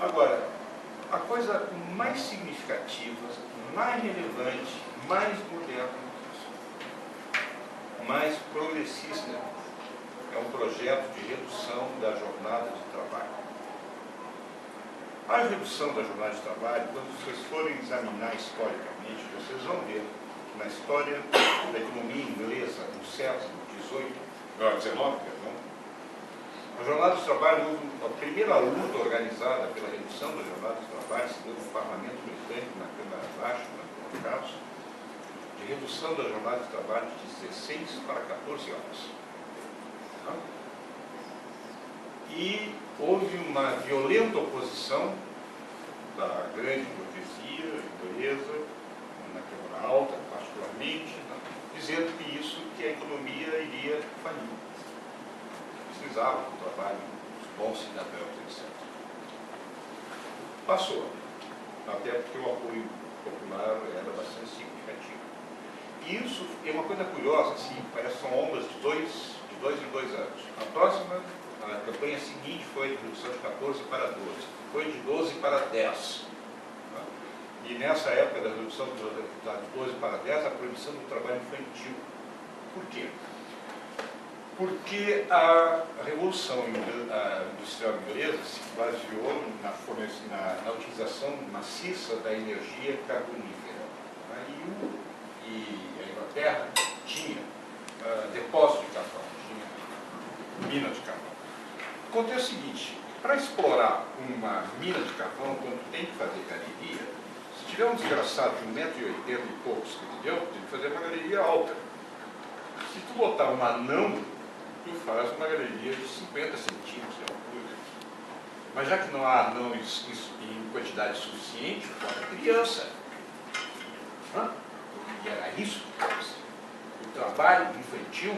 Agora, a coisa mais significativa, mais relevante, mais moderna, mais progressista, é um projeto de redução da jornada de trabalho. A redução da jornada de trabalho, quando vocês forem examinar historicamente, vocês vão ver que na história da economia inglesa, no século XIX, a jornada de trabalho, houve a primeira luta organizada pela redução da jornada de trabalho, se deu no Parlamento Britânico, na Câmara Baixa, na Câmara Caos, de redução da jornada de trabalho de 16 para 14 horas. E houve uma violenta oposição da grande burguesia inglesa, na Câmara Alta, particularmente, dizendo que a economia iria falir. Precisava do trabalho dos bons cidadãos, etc. Passou, até porque o apoio popular era bastante significativo. E isso é uma coisa curiosa, assim, parece que são ondas de dois em dois anos. A próxima, a campanha seguinte foi de redução de 14 para 12, foi de 12 para 10. E nessa época da redução de 12 para 10, a proibição do trabalho infantil. Por quê? Porque a Revolução Industrial Inglesa se baseou na utilização maciça da energia carbonífera. E a Inglaterra tinha depósito de carvão, tinha mina de carvão. Acontece o seguinte, para explorar uma mina de carvão, quando tem que fazer galeria, se tiver um desgraçado de 1,80 m e poucos que deu, tem que fazer uma galeria alta. Se tu botar um anão, tu faz uma galeria de 50 centímetros de altura. Mas já que não há anão em quantidade suficiente, bota criança. E era isso que acontecia. O trabalho infantil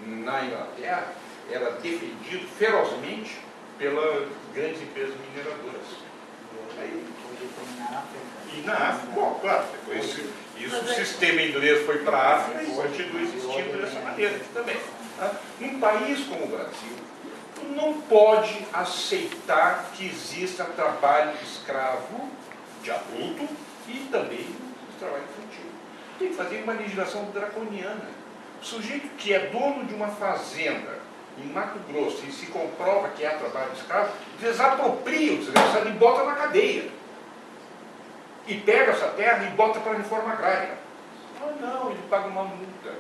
na Inglaterra era defendido ferozmente pelas grandes empresas mineradoras. E na África, bom, claro, depois isso, o sistema inglês foi para a África e continua existindo dessa maneira aqui também. Um país como o Brasil não pode aceitar que exista trabalho escravo de adulto e também trabalho infantil. Tem que fazer uma legislação draconiana. O sujeito que é dono de uma fazenda em Mato Grosso e se comprova que é trabalho escravo, desapropria o desgraçado e bota na cadeia. E pega essa terra e bota para a reforma agrária. Não, ele paga uma multa.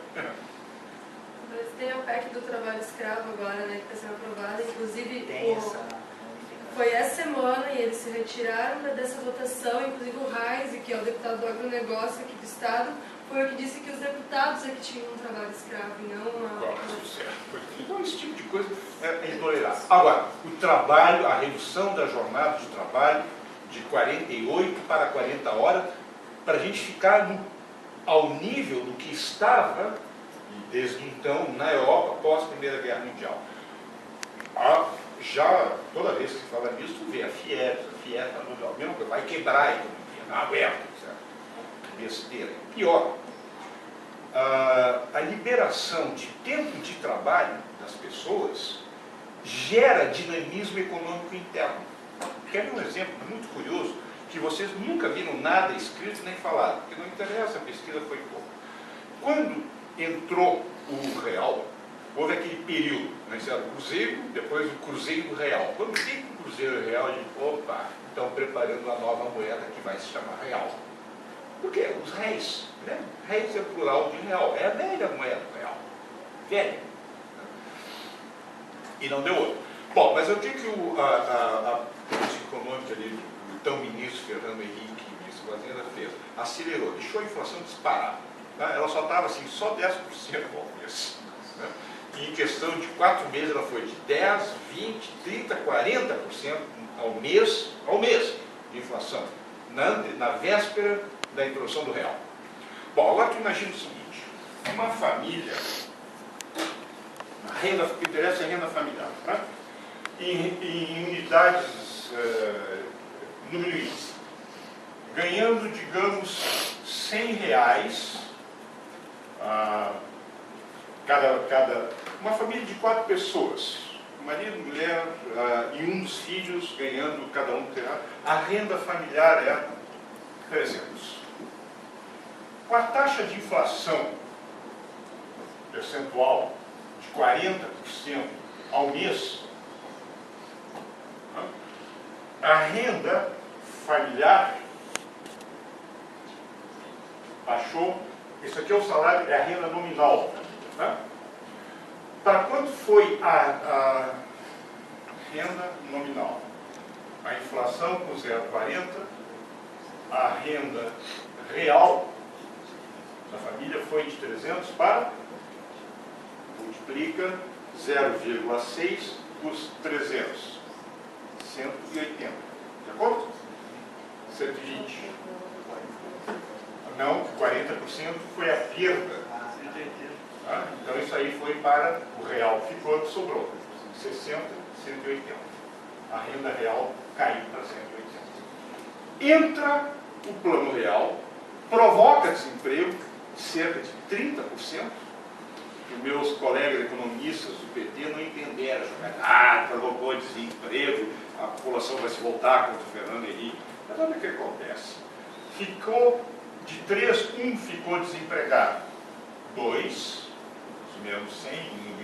Mas tem a PEC do trabalho escravo agora, né, que está sendo aprovada. Inclusive, foi essa semana e eles se retiraram dessa votação. Inclusive o Reis, que é o deputado do agronegócio aqui do estado, foi o que disse que os deputados é que tinham um trabalho escravo e não uma... Então esse tipo de coisa é intolerável. Agora, o trabalho, a redução da jornada de trabalho de 48 para 40 horas, para a gente ficar ao nível do que estava, desde então, na Europa, pós Primeira Guerra Mundial. Já, toda vez que se fala nisso, tu vê a Fiat a mesma coisa, vai quebrar a economia, não aguenta, besteira. Pior, a liberação de tempo de trabalho das pessoas gera dinamismo econômico interno. Quer ver um exemplo muito curioso, que vocês nunca viram nada escrito nem falado, porque não interessa, a pesquisa foi pouco. Quando entrou o real, houve aquele período, né, era o cruzeiro, depois o cruzeiro real. Quando tem o cruzeiro real, a gente, opa, estão preparando uma nova moeda que vai se chamar real. Por quê? Os réis, né? Réis é plural de real, é a velha moeda real, velha. E não deu outro. Bom, mas eu digo que a política econômica ali, o então ministro Fernando Henrique, ministro da Fazenda, fez, acelerou, deixou a inflação disparar. Tá? Ela só estava assim, só 10% ao mês. Né? E em questão de 4 meses ela foi de 10, 20, 30, 40% ao mês de inflação, na véspera da introdução do real. Bom, agora tu imagina o seguinte, uma família, a renda, o que interessa é a renda familiar, tá? Em unidades número índice, ganhando, digamos, R$100, uma família de 4 pessoas, marido, mulher e um dos filhos ganhando, cada um terá. A renda familiar é 300. Com a taxa de inflação percentual de 40% ao mês, a renda familiar baixou. Isso aqui é o salário, é a renda nominal. Para quanto foi a renda nominal? A inflação com 0,40, a renda real da família foi de 300 para, multiplica 0,6 por 300, 180. De acordo? 120. Não, 40% foi a perda. Então isso aí foi para o real, ficou, sobrou 60, 180. A renda real caiu para 180. Entra o plano real, provoca desemprego de cerca de 30%. Os meus colegas economistas do PT não entenderam. Provocou desemprego, a população vai se voltar contra o Fernando Henrique. Mas olha o que acontece. Ficou de 3, 1 ficou desempregado. 2, menos 100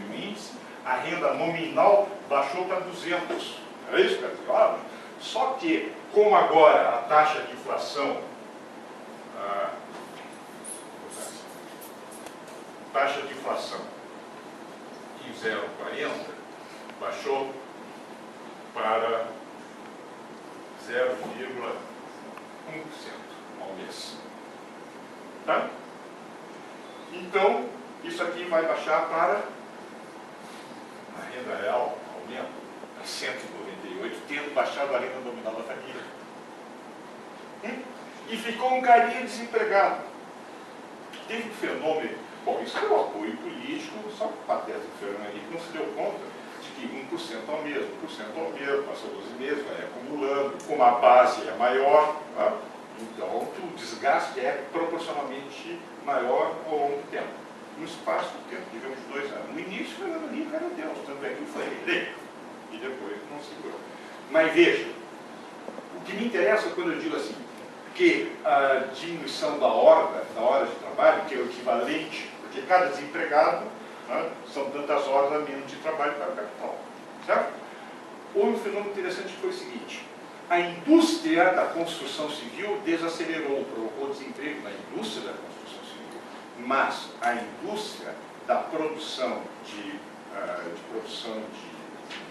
no índice, a renda nominal baixou para 200. Era isso, cara? Só que, como agora a taxa de inflação, em 0,40 baixou para 0,1% ao mês. Tá? Então, isso aqui vai baixar para a renda real, aumento, para 198, tendo baixado a renda nominal da família. E ficou um carinha desempregado. Teve um fenômeno, bom, isso é o apoio político, só que o pateta do Fernando Henrique não se deu conta de que 1% ao mês, 1% ao mês, passou 12 meses, vai acumulando, como a base é maior, tá? Então o desgaste é proporcionalmente maior ao longo do tempo. No espaço do tempo, digamos, de 2 anos. No início, Fernando Henrique era Deus, tanto é que foi eleito, e depois não segurou. Mas veja, o que me interessa quando eu digo assim, que a diminuição da hora de trabalho, que é o equivalente, porque cada desempregado, né, são tantas horas a menos de trabalho para o capital. Certo? Houve um fenômeno interessante que foi o seguinte: a indústria da construção civil desacelerou, provocou desemprego na indústria da construção civil, mas a indústria da produção de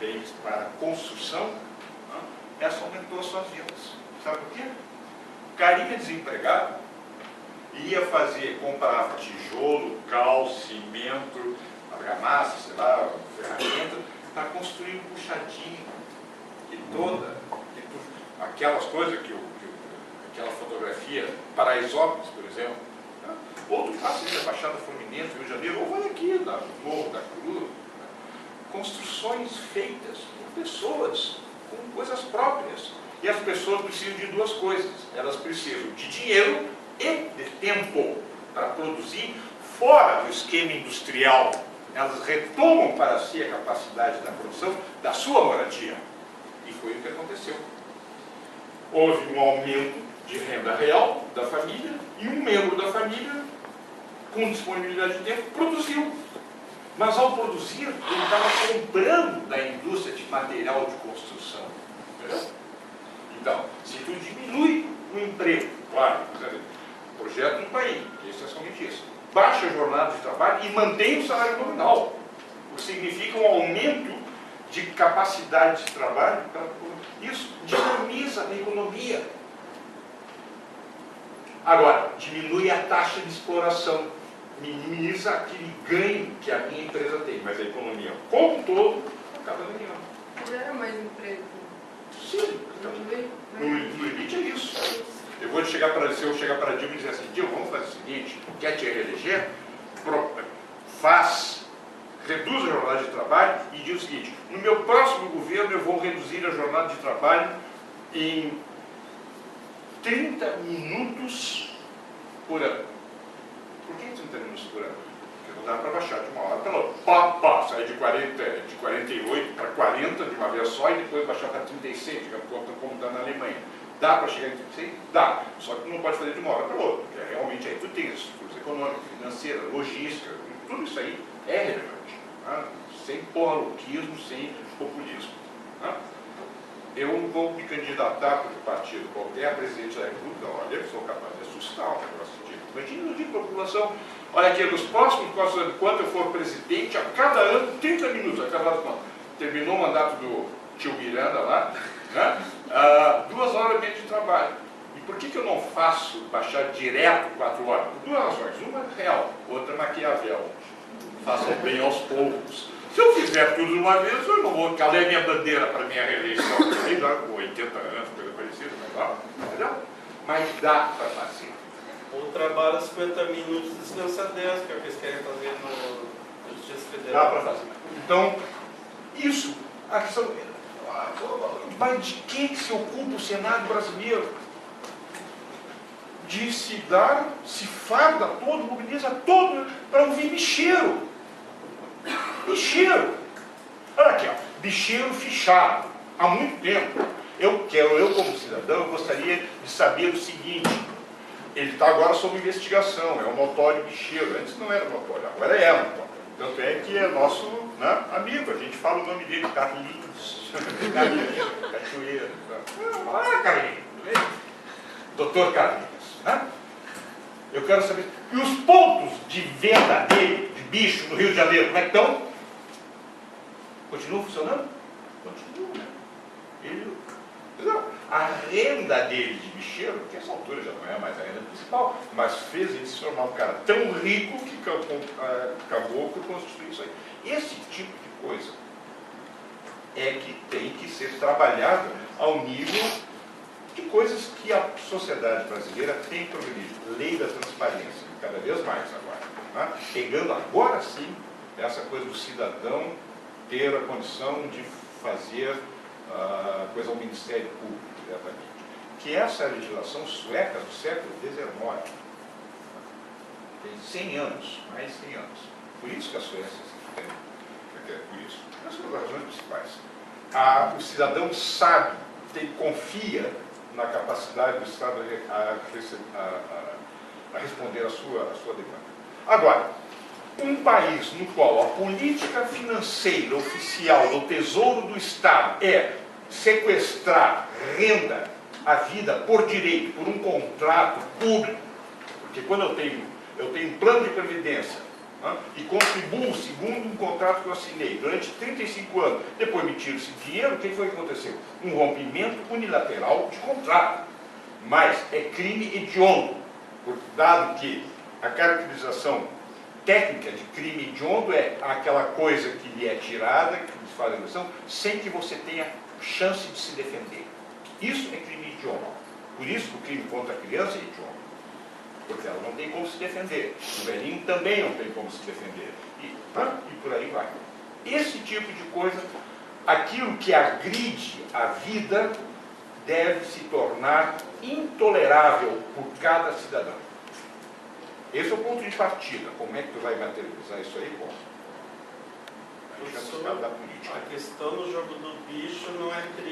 bens para construção, né, essa aumentou as suas vendas. Sabe por quê? Carinha desempregado ia comprava tijolo, cal, cimento, argamassa, sei lá, ferramenta, para construir um puxadinho. E aquelas coisas aquela fotografia, Paraisópolis, por exemplo, né? Outro caso da Baixada Fluminense, Rio de Janeiro, ou vai aqui, da Morro da Cruz, né? Construções feitas por pessoas, com coisas próprias. E as pessoas precisam de duas coisas. Elas precisam de dinheiro e de tempo para produzir fora do esquema industrial. Elas retomam para si a capacidade da produção da sua moradia. E foi o que aconteceu. Houve um aumento de renda real da família e um membro da família, com disponibilidade de tempo, produziu. Mas ao produzir, ele estava comprando da indústria de material de construção. Entendeu? Então, se tu diminui o emprego, claro, projeto do país, que é essencialmente isso, baixa a jornada de trabalho e mantém o salário nominal, o que significa um aumento de capacidade de trabalho, isso dinamiza a economia. Agora, diminui a taxa de exploração, minimiza aquele ganho que a minha empresa tem, mas a economia como um todo acaba ganhando. Gera mais emprego. Sim, no limite é isso. Eu vou chegar para, se eu chegar para a Dilma e dizer assim, Dilma, vamos fazer o seguinte, quer te reeleger? Reduz a jornada de trabalho e diz o seguinte, no meu próximo governo eu vou reduzir a jornada de trabalho em 30 minutos por ano. Por que 30 minutos por ano? Porque não dá para baixar de uma hora para outra. Pá, pá, sair de 48 para 40 de uma vez só e depois baixar para 36, digamos, como está na Alemanha. Dá para chegar em 36? Dá. Só que não pode fazer de uma hora para outra. Porque realmente aí tu tem as estruturas econômicas, financeiras, logística, tudo isso aí é relevante. Tá? Sem porra-louquismo, sem populismo. Tá? Eu não vou me candidatar para o partido qualquer, presidente da República, olha, eu sou capaz de assustar um negócio tipo. Imagina de população, olha aqui, nos próximos, quando eu for presidente, a cada ano, 30 minutos, a cada ano, terminou o mandato do tio Miranda lá, né? 2 horas e meia de trabalho. E por que eu não faço baixar direto 4 horas? Por 2 razões. Uma real, outra Maquiavel. Façam bem aos poucos. Se eu fizer tudo de uma vez, eu não vou calar minha bandeira para minha reeleição. Eu já com 80 anos, coisa parecida, entendeu? Mas dá para fazer. Ou trabalha 50 minutos e descansa 10, que é o que eles querem fazer no Justiça Federal. Dá para fazer. Então, isso, a questão. Mas de que se ocupa o Senado brasileiro? De se dar, se farda todo, mobiliza todo para ouvir bicheiro. Bicheiro. Olha aqui, ó, bicheiro fichado. Há muito tempo. Eu como cidadão, eu gostaria de saber o seguinte. Ele está agora sob investigação, é um notório bicheiro. Antes não era notório, agora é notório. Tanto é que é nosso, né, amigo, a gente fala o nome dele, Carlinhos. Carlinhos, Cachoeira. Ah, Carlinhos, doutor Carlinhos. Né? Eu quero saber. E os pontos de venda dele, de bicho, no Rio de Janeiro, como é que estão? Continuam funcionando? Continuam, né? A renda dele de bicheiro, que essa altura já não é mais a renda principal, mas fez ele se tornar um cara tão rico que acabou por constituir isso aí. Esse tipo de coisa é que tem que ser trabalhado ao nível de coisas que a sociedade brasileira tem progredido. Lei da transparência, cada vez mais agora. Né? Pegando agora sim essa coisa do cidadão ter a condição de fazer coisa ao Ministério Público diretamente. Que essa é a legislação sueca do século XIX. Tem 100 anos, mais de 100 anos. Por isso que a Suécia se tem. Por isso. Essas são as razões principais. O cidadão sabe, confia na capacidade do Estado a responder a sua demanda. Agora, um país no qual a política financeira oficial do Tesouro do Estado é sequestrar renda à vida por direito, por um contrato público, porque quando eu tenho um plano de previdência, né, e contribuo segundo um contrato que eu assinei durante 35 anos, depois me tiro esse dinheiro, o que foi que aconteceu? Um rompimento unilateral de contrato. Mas é crime hediondo, dado que a caracterização técnica de crime hediondo é aquela coisa que lhe é tirada, que lhe faz agressão, sem que você tenha chance de se defender. Isso é crime hediondo. Por isso que o crime contra a criança é hediondo. Porque ela não tem como se defender. O velhinho também não tem como se defender. E por aí vai. Esse tipo de coisa, aquilo que agride a vida, deve se tornar intolerável por cada cidadão. Esse é o ponto de partida. Como é que tu vai materializar isso aí? Bom, a gente vai buscar da política. A questão no jogo do bicho não é crime.